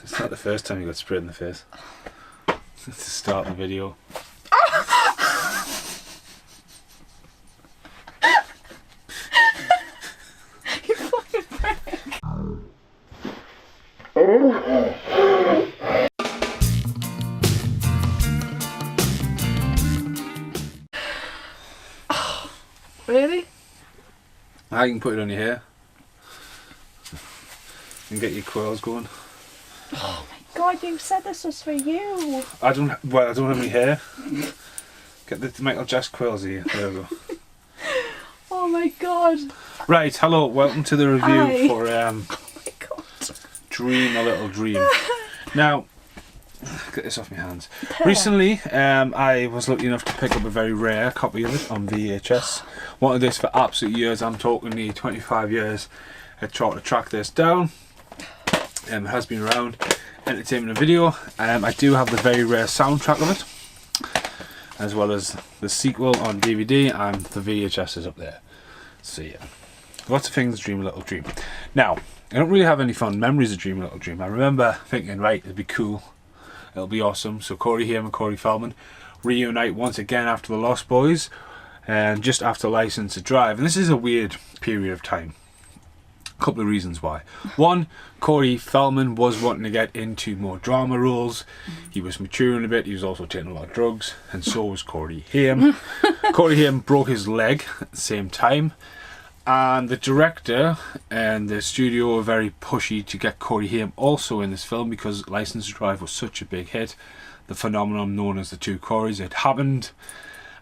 It's not the first time you got sprayed in the face. It's the start of the video. You fucking prick. Really? I can put it on your hair. And get your curls going. Oh my god, you said this was for you. I don't have any hair. Get the Michael Jackson curls here. There we go. Oh my god. Right, hello, welcome to the review Hi. for Oh my god. Dream a Little Dream. Now, get this off my hands. Recently, I was lucky enough to pick up a very rare copy of it on VHS. Wanted this for absolute years. I'm talking nearly 25 years. I tried to track this down. It has been around, entertainment and video. I do have the very rare soundtrack of it, as well as the sequel on DVD, and the VHS is up there. So yeah, lots of things. Dream a Little Dream. Now, I don't really have any fond memories of Dream a Little Dream. I remember thinking, right, it'd be cool, it'll be awesome. So Corey Haim and Corey Feldman reunite once again after the Lost Boys, and just after License to Drive. And this is a weird period of time. A couple of reasons why. One, Corey Feldman was wanting to get into more drama roles. He was maturing a bit. He was also taking a lot of drugs, and so was Corey Haim. Corey Haim broke his leg at the same time, and the director and the studio were very pushy to get Corey Haim also in this film because License to Drive was such a big hit. The phenomenon known as the two Corys had happened,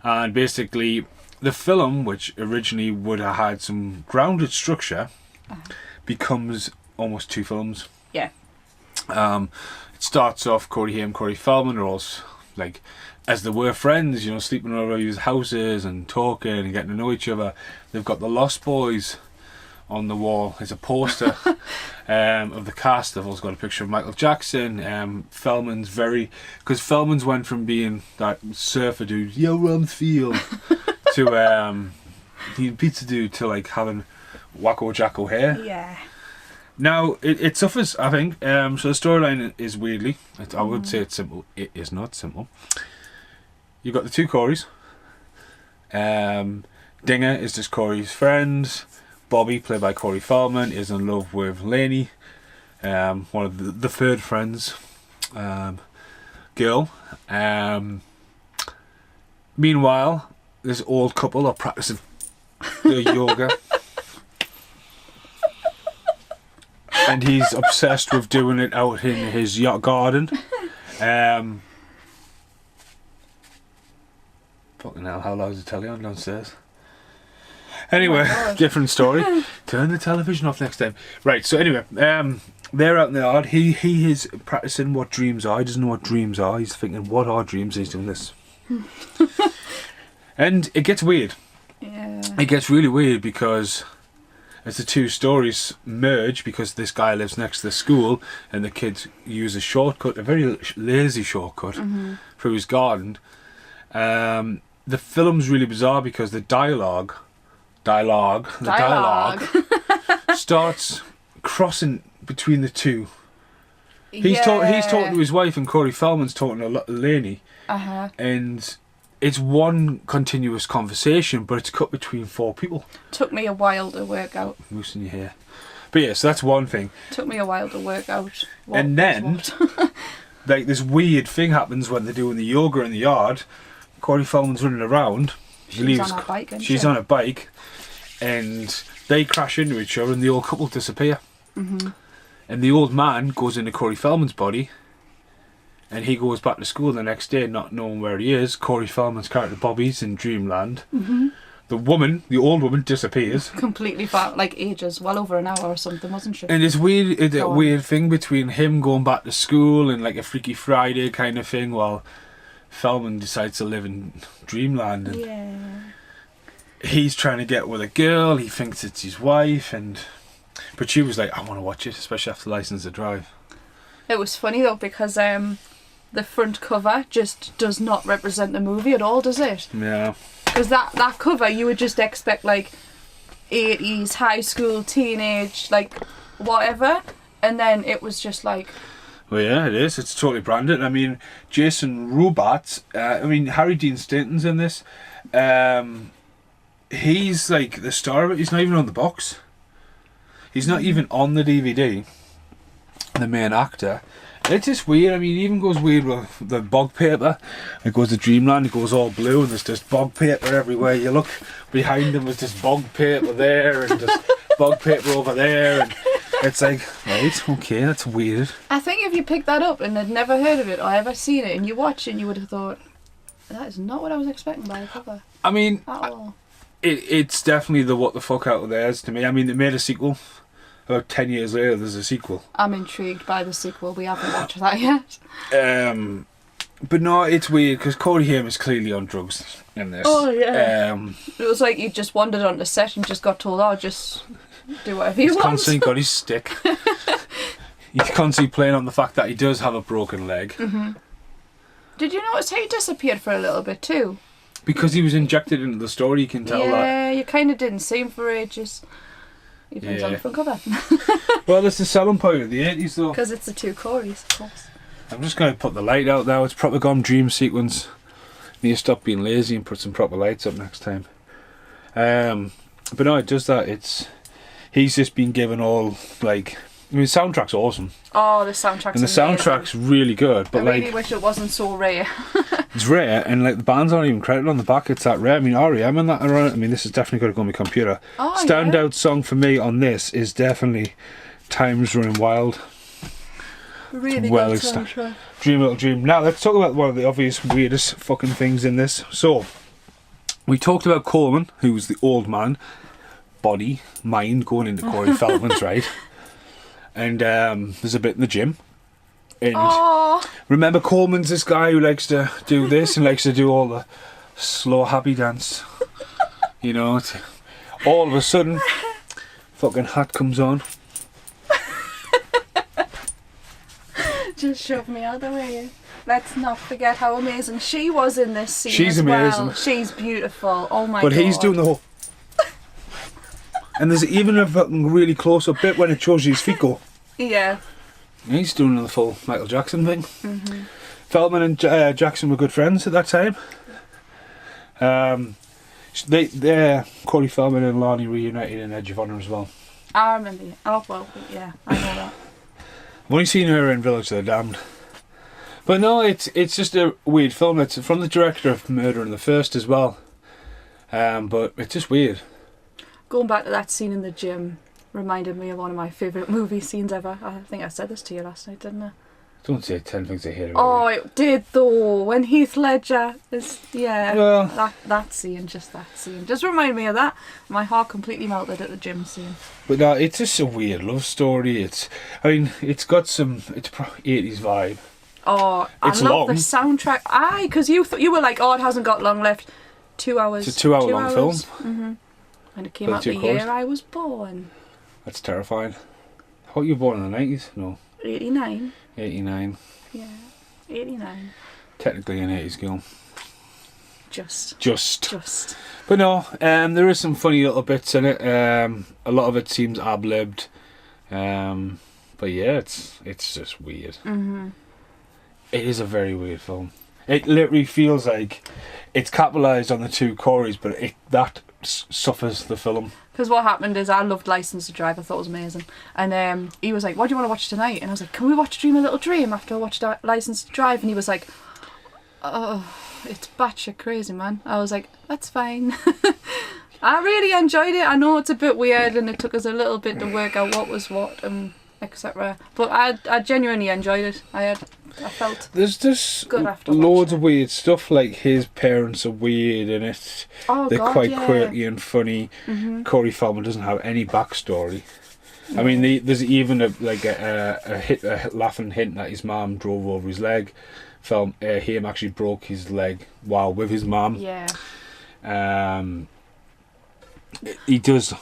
and basically the film, which originally would have had some grounded structure, becomes almost two films. Yeah. It starts off Corey Haim, Corey Feldman are all like, as they were friends, you know, sleeping over each other's houses and talking and getting to know each other. They've got the Lost Boys on the wall. There's a poster of the cast. They've also got a picture of Michael Jackson. Feldman's because Feldman's went from being that surfer dude, yo, Rumfield, to pizza dude, to like having Wacko Jacko hair. Yeah. Now it suffers, I think. So the storyline is weirdly, I would say it's simple. It is not simple. You've got the two Corys. Dinger is just Corey's friend. Bobby, played by Corey Feldman, is in love with Lainey, one of the third friend's girl. Meanwhile, this old couple are practicing their yoga. And he's obsessed with doing it out in his yacht garden. Fucking hell, how loud is the telly on downstairs? Anyway, different story. Turn the television off next time. Right, so anyway, they're out in the yard. He is practicing what dreams are. He doesn't know what dreams are. He's thinking, what are dreams? He's doing this. And it gets weird. Yeah. It gets really weird because as the two stories merge, because this guy lives next to the school and the kids use a shortcut, a very lazy shortcut, through his garden. The film's really bizarre because the dialogue starts crossing between the two. He's talking to his wife, and Corey Feldman's talking to Lainey, and it's one continuous conversation, but it's cut between four people. Took me a while to work out. Moose in your hair. But yeah, so that's one thing. Took me a while to work out what and then, like, this weird thing happens when they're doing the yoga in the yard. Corey Feldman's running around. She's on her bike, she's on a bike, and they crash into each other, and the old couple disappear. And the old man goes into Corey Feldman's body, and he goes back to school the next day not knowing where he is. Corey Feldman's character Bobby's in Dreamland. The old woman disappears. Completely far, like ages, well over an hour or something, wasn't she? And it's weird, a weird thing between him going back to school and like a Freaky Friday kind of thing, while Feldman decides to live in Dreamland. And he's trying to get with a girl, he thinks it's his wife, but she was like, I want to watch it, especially after License to Drive. It was funny though, because the front cover just does not represent the movie at all, does it? Yeah. Because that cover, you would just expect like 80s, high school, teenage, like whatever, and then it was just like Well, yeah, it is. It's totally branded. I mean, Jason Robards. Harry Dean Stanton's in this. He's like the star of it. He's not even on the box. He's not even on the DVD. The main actor. It's just weird. I mean, it even goes weird with the bog paper. It goes to Dreamland. It goes all blue, and there's just bog paper everywhere. You look behind them, there's just bog paper there, and just bog paper over there, and it's like, right, okay, that's weird. I think if you picked that up and had never heard of it or ever seen it, and you watch it, and you would have thought, that is not what I was expecting by the cover. I mean, at all. It's definitely the what the fuck out of theirs to me. I mean, they made a sequel. About 10 years later, there's a sequel. I'm intrigued by the sequel. We haven't watched that yet. But no, it's weird because Corey Haim is clearly on drugs in this. Oh yeah. It was like he just wandered onto set and just got told, "Oh, just do whatever you He's want." constantly got his stick. He's constantly playing on the fact that he does have a broken leg. Mm-hmm. Did you notice how he disappeared for a little bit too? Because he was injected into the story, you can tell that. Yeah, you kind of didn't see him for ages. Even on the front cover. Well, that's the selling point of the 80s though. Because it's the two Coreys, of course. I'm just going to put the light out now. It's proper gone dream sequence. Need to stop being lazy and put some proper lights up next time. But no, it does that. He's just been given all, like... I mean, the soundtrack's awesome. Oh, the soundtrack's And the soundtrack's really good. But I really wish it wasn't so rare. It's rare, and like the bands aren't even credited on the back. It's that rare. I mean, R.E.M. and that are on it. I mean, this is definitely got to go on my computer. Oh, Standout song for me on this is definitely "Time's Running Wild." Really well good soundtrack. Dream Little Dream. Now let's talk about one of the obvious weirdest fucking things in this. So we talked about Coleman, who was the old man, body, mind going into Corey Feldman's, right? And there's a bit in the gym. And remember, Coleman's this guy who likes to do this and likes to do all the slow happy dance. You know, all of a sudden, fucking hat comes on. Just shove me out of the way. Let's not forget how amazing she was in this scene. She's as amazing. Well. She's beautiful. Oh my god. But he's doing the whole. And there's even a fucking really close up bit when it shows you his feet go. Yeah. He's doing the full Michael Jackson thing. Mm-hmm. Feldman and Jackson were good friends at that time. Corey Feldman and Lonnie reunited in Edge of Honor as well. I remember. Oh well, yeah, I know that. I've only seen her in Village of the Damned. But no, it's just a weird film. It's from the director of Murder in the First as well. But it's just weird. Going back to that scene in the gym reminded me of one of my favourite movie scenes ever. I think I said this to you last night, didn't I? Don't say 10 things I hate about Oh, you. it did though. When Heath Ledger is, Well, that scene just reminded me of that. My heart completely melted at the gym scene. But no, it's just a weird love story. It's got some 80s vibe. Oh, It's I love long. the soundtrack. Because you were like, oh, it hasn't got long left. 2 hours. It's a 2 hour long film. Mm-hmm. And it came out the 32 year chorus. I was born. That's terrifying. How you were born in the 90s? No. 89. 89. Yeah, 89. Technically an 80s girl. Just. But no, there is some funny little bits in it. A lot of it seems ad-libbed. But yeah, it's just weird. Mm-hmm. It is a very weird film. It literally feels like it's capitalised on the two Coreys, but that suffers the film. Because what happened is I loved License to Drive. I thought it was amazing. And he was like, what do you want to watch tonight? And I was like, can we watch Dream a Little Dream after I watched License to Drive? And he was like, oh, it's batshit crazy, man. I was like, that's fine. I really enjoyed it. I know it's a bit weird and it took us a little bit to work out what was what and etc. But I genuinely enjoyed it. I felt there's just good after loads watching of weird stuff, like his parents are weird and they're quite quirky and funny. Mm-hmm. Corey Feldman doesn't have any backstory. I mean, there's even a laughing hint that his mum drove over his leg. Haim actually broke his leg while with his mum. Yeah. He does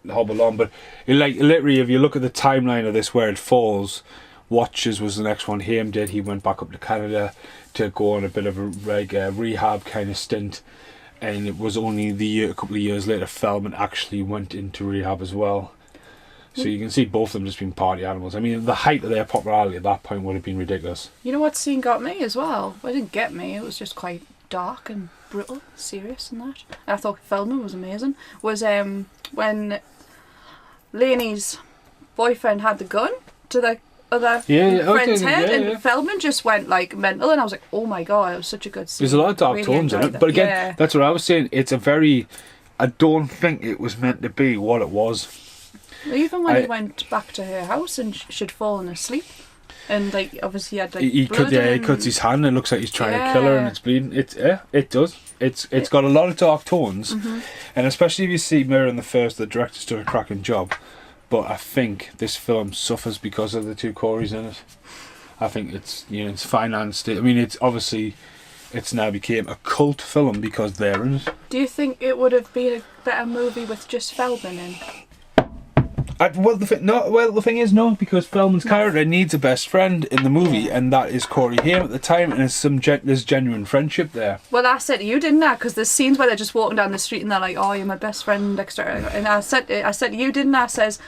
hobble on, but literally, if you look at the timeline of this, where it falls, Watchers was the next one Haim did. He went back up to Canada to go on a bit of a rehab kind of stint, and it was only a couple of years later Feldman actually went into rehab as well. So you can see both of them just being party animals. I mean, the height of their popularity at that point would have been ridiculous. You know what scene got me as well? Well, it didn't get me. It was just quite dark and brutal, serious and that. I thought Feldman was amazing. Was when Lainey's boyfriend had the gun to the other friend's head, and Feldman just went like mental, and I was like, oh my god, it was such a good scene. There's a lot of dark tones in it, but again, that's what I was saying. It's a very... I don't think it was meant to be what it was. Even when he went back to her house and she'd fallen asleep, and like obviously he had like he cuts his hand and it looks like he's trying to kill her and it's bleeding. It does. It's got a lot of dark tones, and especially if you see Mirror in the first, the director's done a cracking job. But I think this film suffers because of the two Coreys in it. I think it's it's financed. I mean, it's obviously it's now became a cult film because they're in it. Do you think it would have been a better movie with just Feldman in? The thing is, no, because Feldman's character needs a best friend in the movie, and that is Corey Haim at the time, and there's genuine friendship there. Well, I said to you, didn't I? Because there's scenes where they're just walking down the street and they're like, "Oh, you're my best friend," etc. And I said to you, didn't I? Says,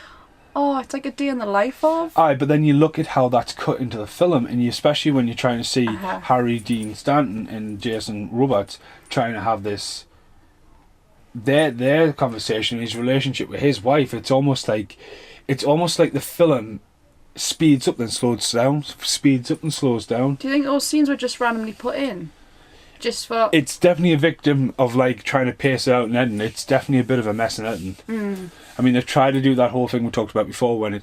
"Oh, it's like a day in the life of." Aye, but then you look at how that's cut into the film, and especially when you're trying to see Harry Dean Stanton and Jason Robards trying to have this. Their conversation, his relationship with his wife, it's almost like the film speeds up then slows down, speeds up and slows down. Do you think those scenes were just randomly put in? Just for... It's definitely a victim of like trying to pace it out and editing. It's definitely a bit of a mess in editing. I mean, they've tried to do that whole thing we talked about before when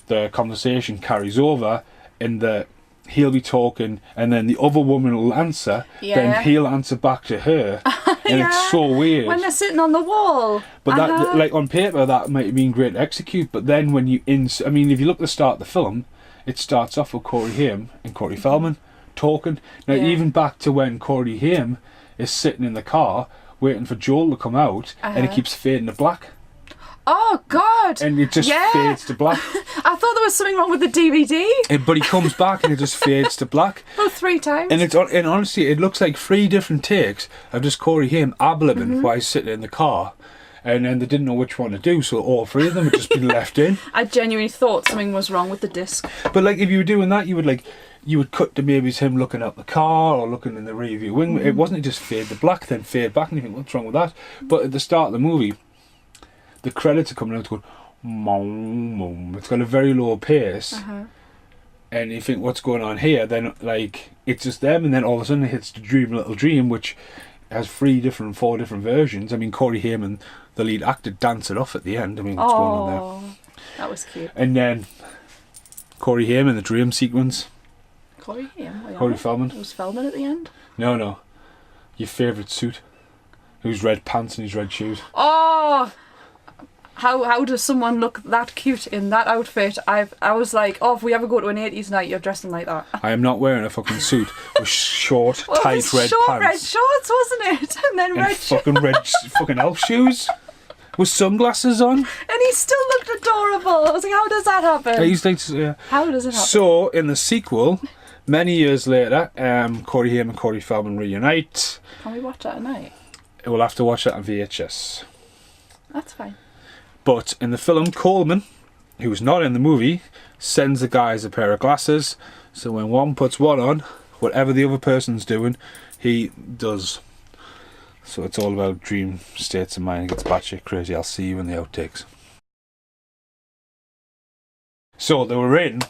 the conversation carries over and he'll be talking and then the other woman will answer, then he'll answer back to her. And it's so weird. When they're sitting on the wall. But that, like on paper, that might have been great to execute. But then when if you look at the start of the film, it starts off with Corey Haim and Corey Feldman talking. Now, even back to when Corey Haim is sitting in the car waiting for Joel to come out, and it keeps fading to black. Oh God! And it just fades to black. I thought there was something wrong with the DVD. But he comes back and it just fades to black. Oh, 3 times. And honestly, it looks like 3 different takes of just Corey Haim ad-libbing while he's sitting in the car. And then they didn't know which one to do, so all 3 of them had just been left in. I genuinely thought something was wrong with the disc. But like, if you were doing that, you would cut to maybe him looking out the car or looking in the rear view wing. It wasn't just fade to black, then fade back, and you think, what's wrong with that? But at the start of the movie, the credits are coming out going, mom, mom. It's got a very low pace. And you think, what's going on here? Then, like, it's just them, and then all of a sudden it hits the Dream Little Dream, which has 4 different versions. I mean, Corey Haim and the lead actor dance it off at the end. I mean, what's going on there? That was cute. And then Corey Haim in the dream sequence. Corey Haim? Corey Feldman. Was Feldman at the end? No. Your favourite suit. Who's red pants and his red shoes. Oh! How does someone look that cute in that outfit? I was like, oh, if we ever go to an 80s night, you're dressing like that. I am not wearing a fucking suit with short, tight red short pants. Red shorts, wasn't it? And then red fucking elf shoes with sunglasses on. And he still looked adorable. I was like, how does that happen? How does it happen? So in the sequel, many years later, Corey Haim and Corey Feldman reunite. Can we watch that tonight? We'll have to watch that on VHS. That's fine. But in the film, Coleman, who's not in the movie, sends the guys a pair of glasses. So when one puts one on, whatever the other person's doing, he does. So it's all about dream states of mind. It gets batshit crazy. I'll see you in the outtakes. So they were in.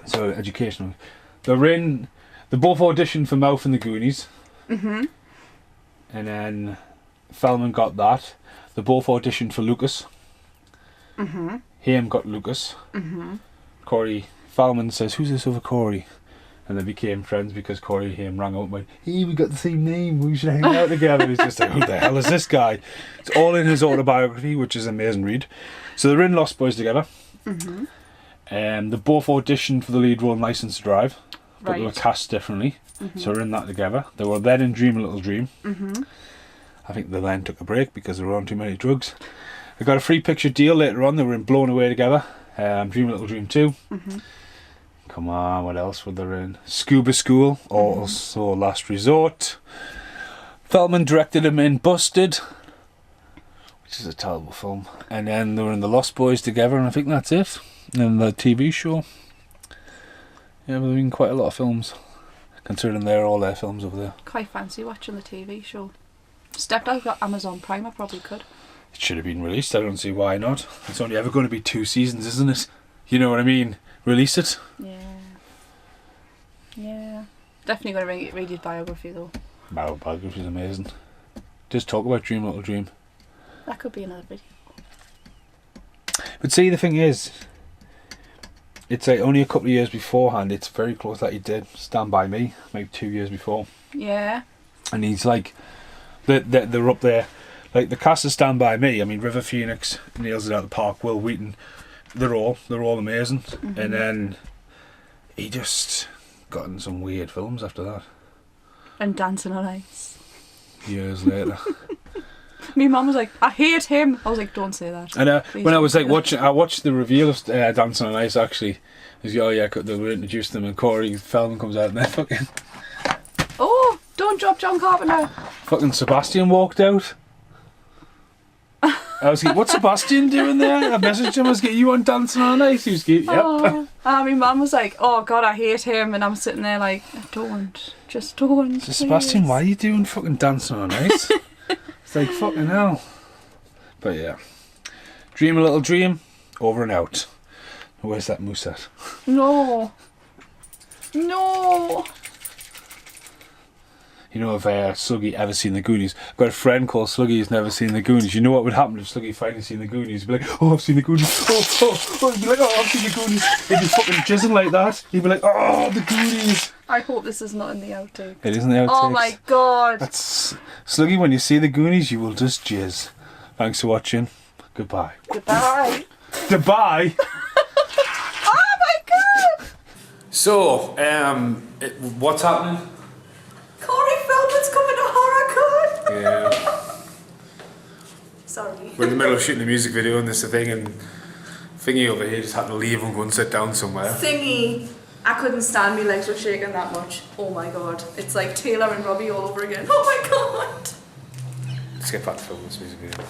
So educational. They both auditioned for Mouth and the Goonies. And then Feldman got that. They both auditioned for Lucas. Haim got Lucas. Corey Feldman says, "Who's this other Corey?" And they became friends because Corey Haim rang up and went, "Hey, we got the same name. We should hang out together." He's just like, "Who the hell is this guy?" It's all in his autobiography, which is an amazing read. So they're in Lost Boys together. They both auditioned for the lead role in License to Drive, but they were cast differently. So they're in that together. They were then in Dream a Little Dream. I think they then took a break because they were on too many drugs. They got a free picture deal later on. They were in Blown Away together. Dream a Little Dream 2. Come on, what else were they in? Scuba School, also Last Resort. Feldman directed him in Busted, which which is a terrible film. And then they were in The Lost Boys together, and I think that's it. And the TV show. Yeah, there've been quite a lot of films, considering they're all their films over there. Quite fancy watching the TV show. Stepped out got Amazon Prime, I probably could. It should have been released. I don't see why not. It's only ever going to be 2 seasons, isn't it? You know what I mean? Release it. Yeah. Yeah. Definitely going to read his biography though. Biography is amazing. Just talk about Dream Little Dream. That could be another video. But see, the thing is, it's like only a couple of years beforehand. It's very close that he did Stand By Me, maybe 2 years before. Yeah. And he's like, they're up there. Like the cast of Stand By Me. I mean, River Phoenix nails it out of the park. Will Wheaton, they're all amazing. Mm-hmm. And then he just got in some weird films after that. And Dancing on Ice. Years later. My mum was like, I hate him. I was like, don't say that. And Please when I don't was say like that. watching, I watched the reveal of Dancing on Ice actually. They were introduced them, and Corey Feldman comes out, and then fucking Oh, don't drop John Carpenter. fucking Sebastian walked out. I was like, what's Sebastian doing there? I messaged him, I was getting you on Dancing on Ice. He was like, yep. Oh. My mum was like, oh God, I hate him. And I'm sitting there like, just don't. So Sebastian, please." why are you doing fucking Dancing on Ice? It's like, fucking hell. But yeah. Dream a Little Dream, over and out. Where's that moose at? No. No. You know, if Sluggy ever seen the Goonies, I've got a friend called Sluggy who's never seen the Goonies. You know what would happen if Sluggy finally seen the Goonies? He'd be like, oh, I've seen the Goonies. Oh. He'd be like, oh, I've seen the Goonies. He'd be fucking jizzing like that. He'd be like, oh, the Goonies. I hope this is not in the outtake. It isn't the outtakes. Oh my God. That's Sluggy, when you see the Goonies, you will just jizz. Thanks for watching. Goodbye. Goodbye. Goodbye. Oh my God. So, what's happening? Corey Feldman's coming to HorrorCon. Yeah. Sorry. We're in the middle of shooting a music video and this thing, and Thingy over here just had to leave and go and sit down somewhere. Thingy. I couldn't stand, my legs were shaking that much. Oh my God. It's like Taylor and Robbie all over again. Oh my God. Let's get back to filming this music video.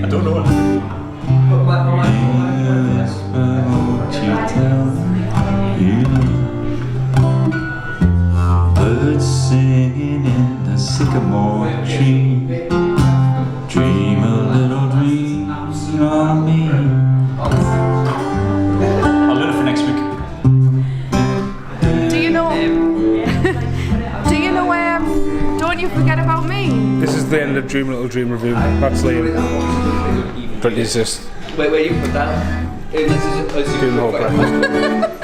I don't know birds singing in the sycamore tree. Dream a little dream on me. I'll learn it for next week. Don't you forget about me? This is the end of Dream Little Dream review. That's Liam. But it's just Wait, you put that? doing the whole breakfast.